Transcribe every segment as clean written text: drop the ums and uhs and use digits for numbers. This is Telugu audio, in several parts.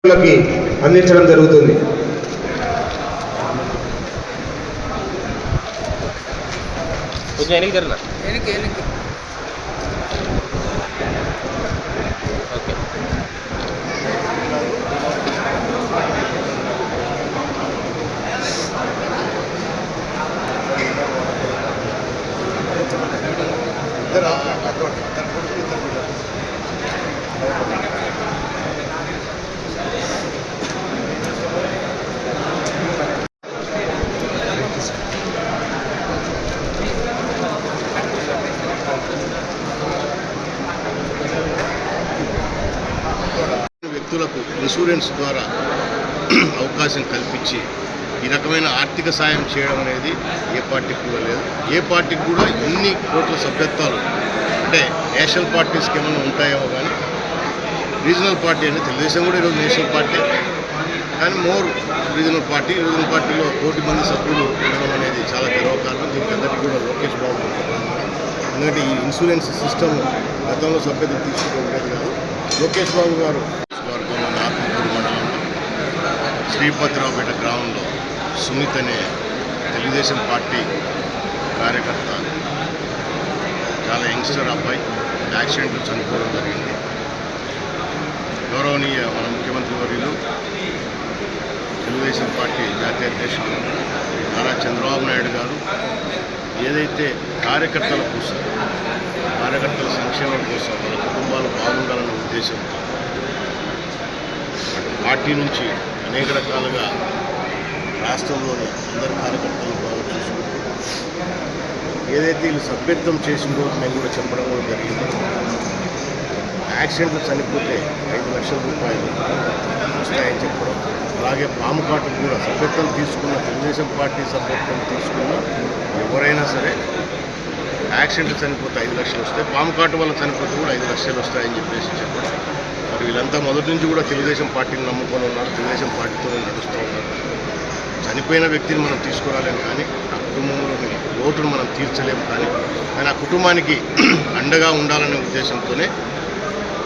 అందించడం జరుగుతుంది. వ్యక్తులకు ఇన్సూరెన్స్ ద్వారా అవకాశం కల్పించి ఈ రకమైన ఆర్థిక సాయం చేయడం అనేది ఏ పార్టీకి కూడా లేదు. ఏ పార్టీకి కూడా ఇన్ని కోట్ల సభ్యత్వాలు అంటే నేషనల్ పార్టీస్కి ఏమైనా ఉంటాయేమో కానీ రీజనల్ పార్టీ అంటే తెలుగుదేశం కూడా ఈరోజు నేషనల్ పార్టీ, కానీ మోర్ రీజనల్ పార్టీలో 1 కోటి మంది సభ్యులు ఉండడం అనేది చాలా గర్వకారణం. దీనికి అందరికీ కూడా లోకేష్ బాబు, ఎందుకంటే ఈ ఇన్సూరెన్స్ సిస్టమ్ గతంలో సభ్యతలు తీసుకుంటూ ఉండేది కాదు. లోకేష్ బాబు గారు వర్గంలోని ఆత్మకూరు మండలంలో శ్రీపతిరావుపేట గ్రామంలో సునీత్ అనే తెలుగుదేశం పార్టీ కార్యకర్త, చాలా యంగ్స్టర్ అబ్బాయి యాక్సిడెంట్లో చనిపోవడం జరిగింది. గౌరవనీయ మన ముఖ్యమంత్రి వర్యులు తెలుగుదేశం పార్టీ జాతీయ అధ్యక్షుడు నారా చంద్రబాబు నాయుడు గారు ఏదైతే కార్యకర్తల కోసం, కార్యకర్తల సంక్షేమం కోసం, వాళ్ళ కుటుంబాలు బాగుండాలన్న ఉద్దేశంతో పార్టీ నుంచి అనేక రకాలుగా రాష్ట్రంలోని అందరి కార్యకర్తలు బాగా చూసుకుంటూ ఏదైతే వీళ్ళు సభ్యత్వం చేసిన రోజు మేము కూడా చెప్పడం కూడా జరిగింది. యాక్సిడెంట్లు చనిపోతే 5 లక్షల రూపాయలు వస్తాయని చెప్పడం, అలాగే పాము కాటు కూడా సభ్యత్వం తీసుకున్న, తెలుగుదేశం పార్టీ సభ్యత్వం తీసుకున్న ఎవరైనా సరే యాక్సిడెంట్లు చనిపోతే 5 లక్షలు వస్తాయి, పాము కాటు వల్ల చనిపోతే కూడా 5 లక్షలు వస్తాయని చెప్పేసి చెప్పడం. మరి వీళ్ళంతా మొదటి నుంచి కూడా తెలుగుదేశం పార్టీని నమ్ముకొని ఉన్నారు, తెలుగుదేశం పార్టీతోనే నడుస్తూ ఉన్నారు. చనిపోయిన వ్యక్తిని మనం తీసుకురాలేము, కానీ ఆ కుటుంబంలోని లోటును మనం తీర్చలేము, కానీ ఆ కుటుంబానికి అండగా ఉండాలనే ఉద్దేశంతోనే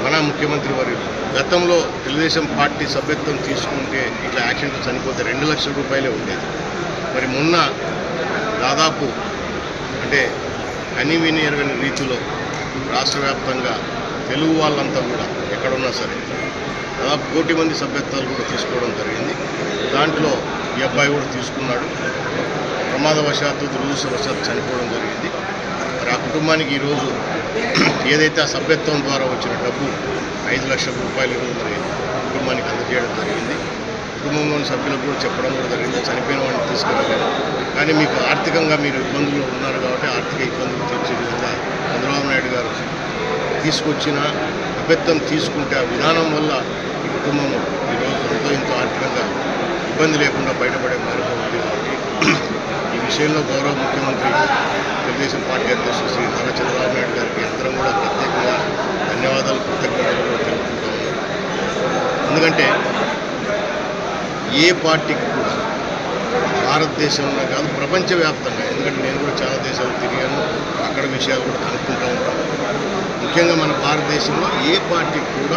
మన ముఖ్యమంత్రి వారు గతంలో తెలుగుదేశం పార్టీ సభ్యత్వం తీసుకుంటే ఇట్లా యాక్సిడెంట్ చనిపోతే 2 లక్షల రూపాయలే ఉండేది. మరి మొన్న దాదాపు అంటే కనివిని ఎరగని రీతిలో రాష్ట్ర వ్యాప్తంగా తెలుగు వాళ్ళంతా కూడా ఎక్కడున్నా సరే దాదాపు 1 కోటి మంది సభ్యత్వాలు కూడా తీసుకోవడం జరిగింది. దాంట్లో ఈ అబ్బాయి కూడా తీసుకున్నాడు. ప్రమాదవశాత్తు దురదృష్టవశాత్తు చనిపోవడం జరిగింది. మరి ఆ కుటుంబానికి ఈరోజు ఏదైతే ఆ సభ్యత్వం ద్వారా వచ్చిన డబ్బు 5 లక్షల రూపాయలు ఈరోజు మరి కుటుంబానికి అందజేయడం జరిగింది. కుటుంబంలోని సభ్యులకు కూడా చెప్పడం కూడా జరిగింది, చనిపోయిన వాడిని తీసుకురాలేదు, కానీ మీకు ఆర్థికంగా మీరు ఇబ్బందుల్లో ఉన్నారు కాబట్టి ఆర్థిక ఇబ్బందులు తీర్చే విధంగా చంద్రబాబు నాయుడు గారు తీసుకొచ్చిన సభ్యత్వం తీసుకుంటే ఆ విధానం వల్ల ఈ కుటుంబం ఈరోజు ఎంతో ఎంతో ఆర్థికంగా ఇబ్బంది లేకుండా బయటపడే మార్గం ఉంది. కాబట్టి ఈ విషయంలో గౌరవ ముఖ్యమంత్రి తెలుగుదేశం పార్టీ అధ్యక్షుడు శ్రీ నారా చంద్రబాబు నాయుడు గారికి అందరం కూడా ప్రత్యేకంగా ధన్యవాదాలు, కృతజ్ఞతలు కూడా తెలుపుకుంటూ ఉన్నారు. ఎందుకంటే ఏ పార్టీకి కూడా భారతదేశంలో కాదు ప్రపంచవ్యాప్తంగా, ఎందుకంటే నేను కూడా చాలా దేశాలు తిరిగాను, అక్కడ విషయాలు కూడా కనుక్కుంటూ ఉంటాను. ముఖ్యంగా మన భారతదేశంలో ఏ పార్టీకి కూడా